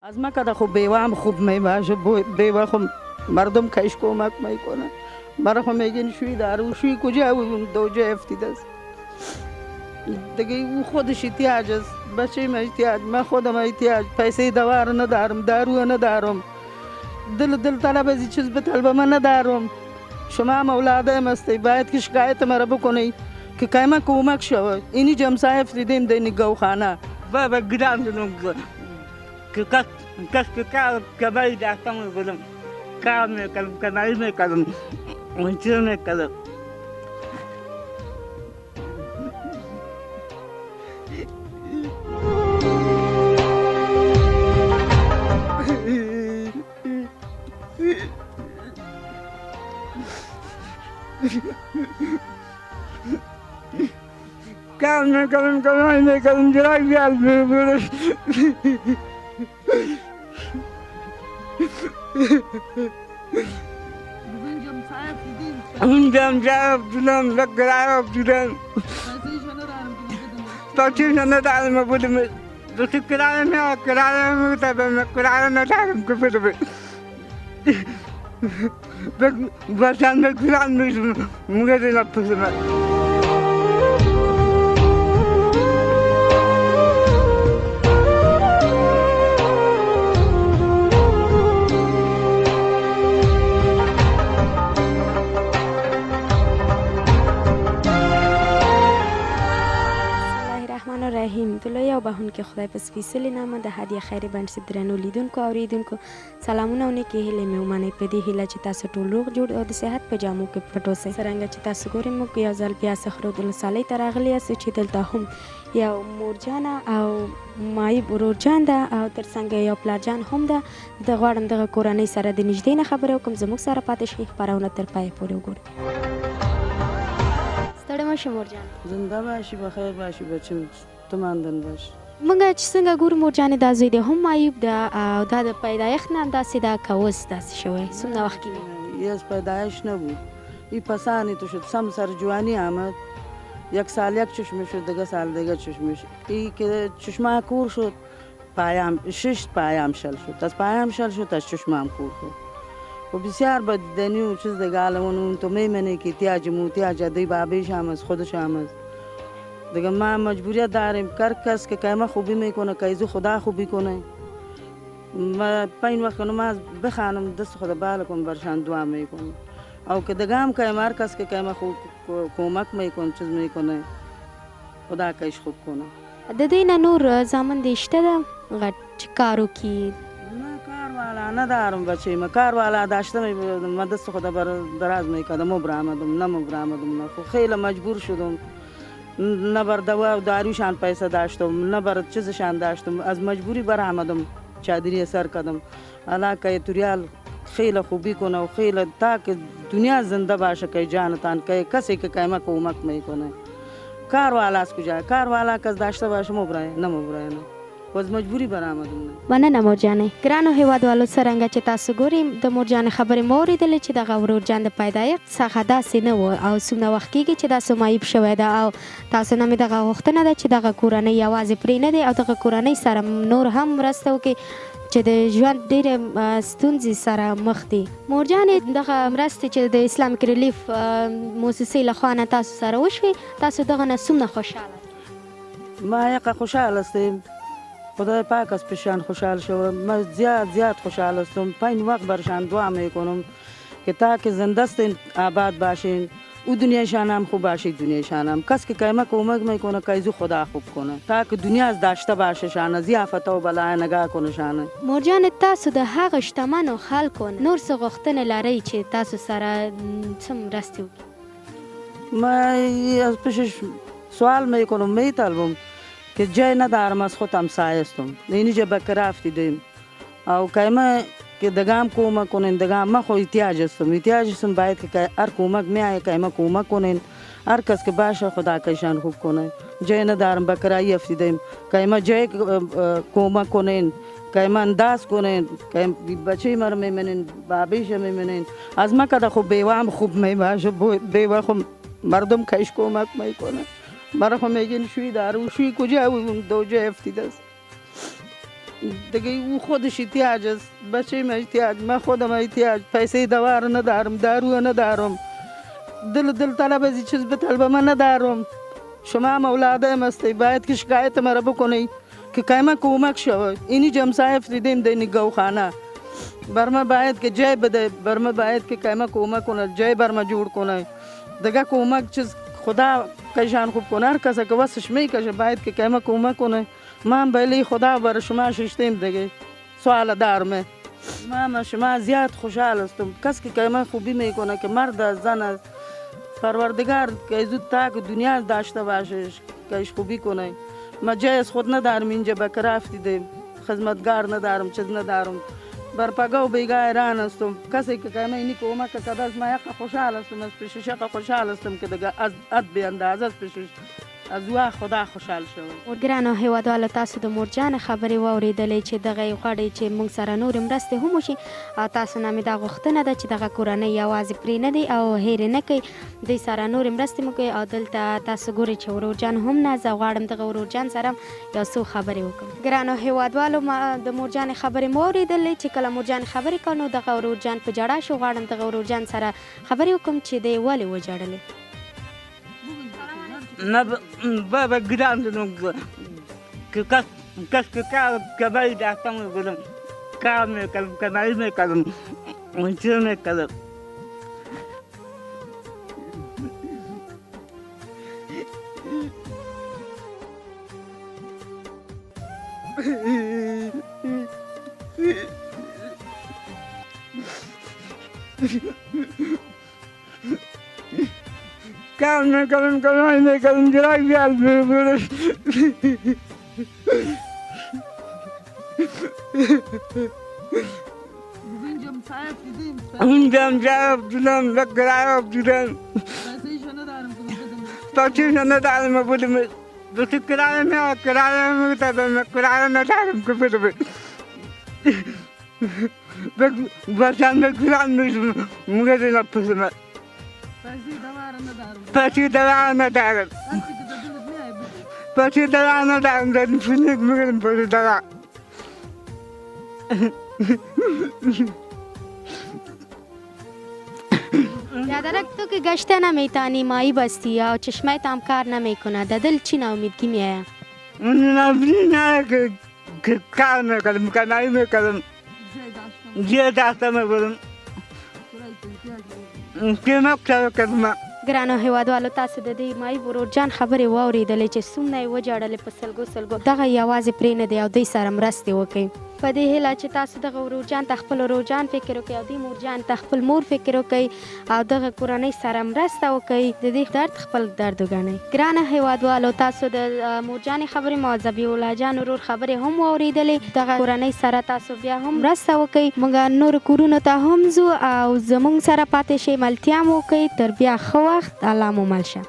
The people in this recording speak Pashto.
از مکه خب بیوام خوب میباشه بیوه خب مردم کش کمک میکنه برای خب میگین شوی دارو شوی کجا دو جا افتیده است دیگه او خودش احتیاج است بچه من احتیاج من خودم احتیاج پیسه دوا رو ندارم دارو ندارم دل طلب از این چیز به طلب من ندارم شما هم اولادم هستی باید که شکایت مرا بکنی که کایما کمک شود اینی جمسای افتیدیم دینی گوخانه بابا گرام دنم که کس که کبایی داستان میکنم کار میکنم کنایی میکنم چیز میکنم کار میکنم کنایی میکنم جرای بیاد میکنم اونجام جواب دیدم و گراب دیدم پاچیش ندارم بودم دوستی کرایه میتابم کرایه ندارم که بودم باشن بگیرم میشم مگه نپسم رحیم دلای او بهون که خدای په سپیڅلي نامه د هدیه خیر بنسټ درنو لیدونکو اوریدونکو سلامونه او نیکې هیلې مې ومنئ په دې هیله چې تاسو ټول روغ جوړ او د صحت په جامو کې پټ اوسئ څرنګه چې تاسو ګورئ موږ یو ځل بیا صخرو د ولسوالۍ ته راغلي یاست چې دلته هم یو مورجانه او معیوب ورورجان ده او ترڅنګ یو پلارجان هم ده د غواړم دغه کورنۍ سره د نږدې نه خبرې وکړم زموږ سره پاتې شئ خپرونه تر پایه پورې وګورئ ستړې مه شئ مورجان زنده باشی بخیر باشی بچه تماندن باش موږ چې څنګه ګورو مورجانې دا زوی دی هم معیوب ده او دا د پیدایښت نه همداسې ده که اوس داسې شوی څومره وخت کې یز پیدایش نبود این پسانی تو شد سم سر جوانی آمد یک سال یک چشمه شد دیگه سال دیگه چشمه شد این که چشمه کور شد پایم شش پایم شل شد از پایم شل شد از چشمه هم کور شد و بسیار بدنی و چیز دیگه اون تو میمنه که احتیاج مو احتیاج دی بابیش هم از خودش هم از دیگه ما مجبوریت داریم کار کس که کایما خوبی میکنه کایزو خدا خوبی کنه ما پین وقت نماز بخوانم دست خدا بالا کن برشان دعا میکنم او که دیگه هم کایما هر کس که کایما خوب کمک میکنه چیز میکنه خدا کایش خوب کنه د دې نه نور زامن دې شته ده غټ کار وکړي نه کار والا ندارم بچه ما کار والا داشته ما دست خدا دراز میکردم و برآمدم نه برآمدم نه خیلی مجبور شدم نه بر دوا و داروشان پیسه داشتم نه بر چیزشان داشتم از مجبوری برآمدم چادری سر کردم الله که توریال خیلی خوبی کنه و خیلی تا که دنیا زنده باشه که جانتان که کسی که کایما کمک میکنه کار والا از کجا کار والا کس داشته باشه مبرای نه مبرای نه از مجبوری برآمدم مننه مورجانې ګرانو هیوادوالو څرنګه چې تاسو ګورئ د مورجانې خبرې مو اورېدلې چې دغه ورورجان د پیدایښت څخه داسې نه و او څومره وخت کېږي چې داسې معیوب شوی ده او تاسو نه مې دغه غوښتنه ده چې دغه کورنۍ یوازې پرې نه دی او دغه کورنۍ سره نور هم مرسته وکړي چې د ژوند ډېرې ستونزې سره مخ دي مورجانې دغه مرستې چې د اسلامیک ریلیف موسسې لخوا نه تاسو سره وشوې تاسو دغه نه څومره خوشحاله ما یقه خوشحال هستیم خدای پاک از پیشان خوشحال شوم من زیاد خوشحال هستم پین وقت برشان دعا میکنم که تا که زنده استین آباد باشین او دنیایشان هم خوب باشه دنیایشان هم کس که کایما کمک میکنه کایزو خدا خوب کنه تا که دنیا از داشته باشه شانه ضیافت و بلای نگاه کنه شانه مورجان تاسو د هغه شتمنو خلکو نور څه غوښتنې لرئ چې تاسو سره څه مرستې وکړي ما از پیشش سوال میکنم میطلبم که جای ندارم از خودم سایستم اینجا بکر افتیدیم او کایما که دگام کمک کنین دگام ما خو احتیاج هستم باید که هر کمک میایه کایما کمک کنین هر کس که باشه خدا کشان خوب کنه جای ندارم بکرایی افتیدیم کایما جای کمک کنین کایما انداز کنین کایم بچه مرا میمنین بابیش میمنین از ما که خوب بیوام خوب میباشه بیوا خو مردم کش کمک میکنه برای خو میگین شوی دارو شوی کجا دو جا افتیده است دیگه او خودش احتیاج است، بچه‌م احتیاج، من خودم احتیاج، پیسه دوا رو ندارم، دارو ندارم، دل طلب از این چیز به طلب من ندارم. شما هم اولادم هستی، باید که شکایت مرا بکنی که کمک کمک شود. اینی جمسایه دیدیم در نگاهخانه، بر ما باید که جای بده، بر ما باید که کمک کنه، جای بر ما جور کنه. دیگه کمک چیز خدا کشان خوب کنه، هر کسی که واسش میکشه باید که کمک کنه. من بله خدا بر شما ششتیم دیگه، سوال دارم. من شما زیاد خوشحال هستم. کسی که کمک خوبی میکنه که مرد است، زن است، پروردگار که زود تا که دنیا داشته باشه که خوبی کنه. ما جای از خود ندارم، اینجا بکر افتیدیم، خدمتگار ندارم، چیز ندارم، بر پگاه و بیگاه ایران هستم. کسی که کمک اینی کمک کرده از ما یک خوشحال هستم، از پیشش یک خوشحال هستم که دیگه از بی اندازه از پیشش از وا خدا خوشحال شوم. ګرانو هیوادوالو، تاسو د مورجان خبرې واورېدلې چې دغه غواړي چې موږ سره نورې مرستې هم وشي، او تاسو نه مې دا غوښتنه ده چې دغه کورنۍ یوازې پرېنږدئ او هېرې نه کوئ، دوی سره نورې مرستې مو کوئ. او دلته تاسو ګورئ چې ورورجان هم نه، زه غواړم دغه ورورجان سره یو څو خبرې وکړم. ګرانو هیوادوالو، د مورجان خبرې مو واورېدلې چې کله مورجان خبرې کوو نو دغه ورورجان په ژړا شو. غواړم دغه ورورجان سره خبرې وکړم چې دی ولې وژړلې. نه بابا ګران دنو که کس که کار کبایی داشتم بودم، کار میکردم، کمایی میکردم، چیز میکردم. کار میکردم، کمایی میکردم، جراک بیاد بودم. اونجا جواب دیدم، بکرای دیدم، پاکیش ندارم بودم، دوستی کرایه میتادم، کرایه ندارم که بدم. باشم بکران میشم، مگه نپسم. پاکی دوا ندارم. پاکی دوا ندارم، دارم فیلم میگم پاکی دوا. یادرک تو که گشته نمیتانی، معیوب هستی یا چشمت هم کار نمیکنه، در دل چی ناامیدگی میآید؟ نه که کار میکردم، کمایی میکردم، جای داشتم بودم، کمک کردم. ګرانو هیوادوالو، تاسو د دې معیوب ورورجان خبرې واورېدلې چې څومره یې وژړلې په سلګو. دغه یوازې پرېنږدئ او دوی سره مرستې وکړئ. په دې هیله چې تاسو دغه ورورجان ته خپل ورورجان فکر وکړئ او دې مورجان ته خپل مور فکر وکړئ او دغه کورنۍ سره مرسته وکړئ، د دې درد خپل درد وګڼئ. ګرانه هیوادوالو، تاسو د مورجانې خبرې مو زبیح الله جان ورور خبرې هم واورېدلې. دغه کورنۍ سره تاسو بیا هم مرسته وکړئ. موږ نورو کورونو ته هم ځو او زموږ سره پاتې شئ، ملتیا مو وکړئ. تر بیا ښه وخت، الله مو مل شه.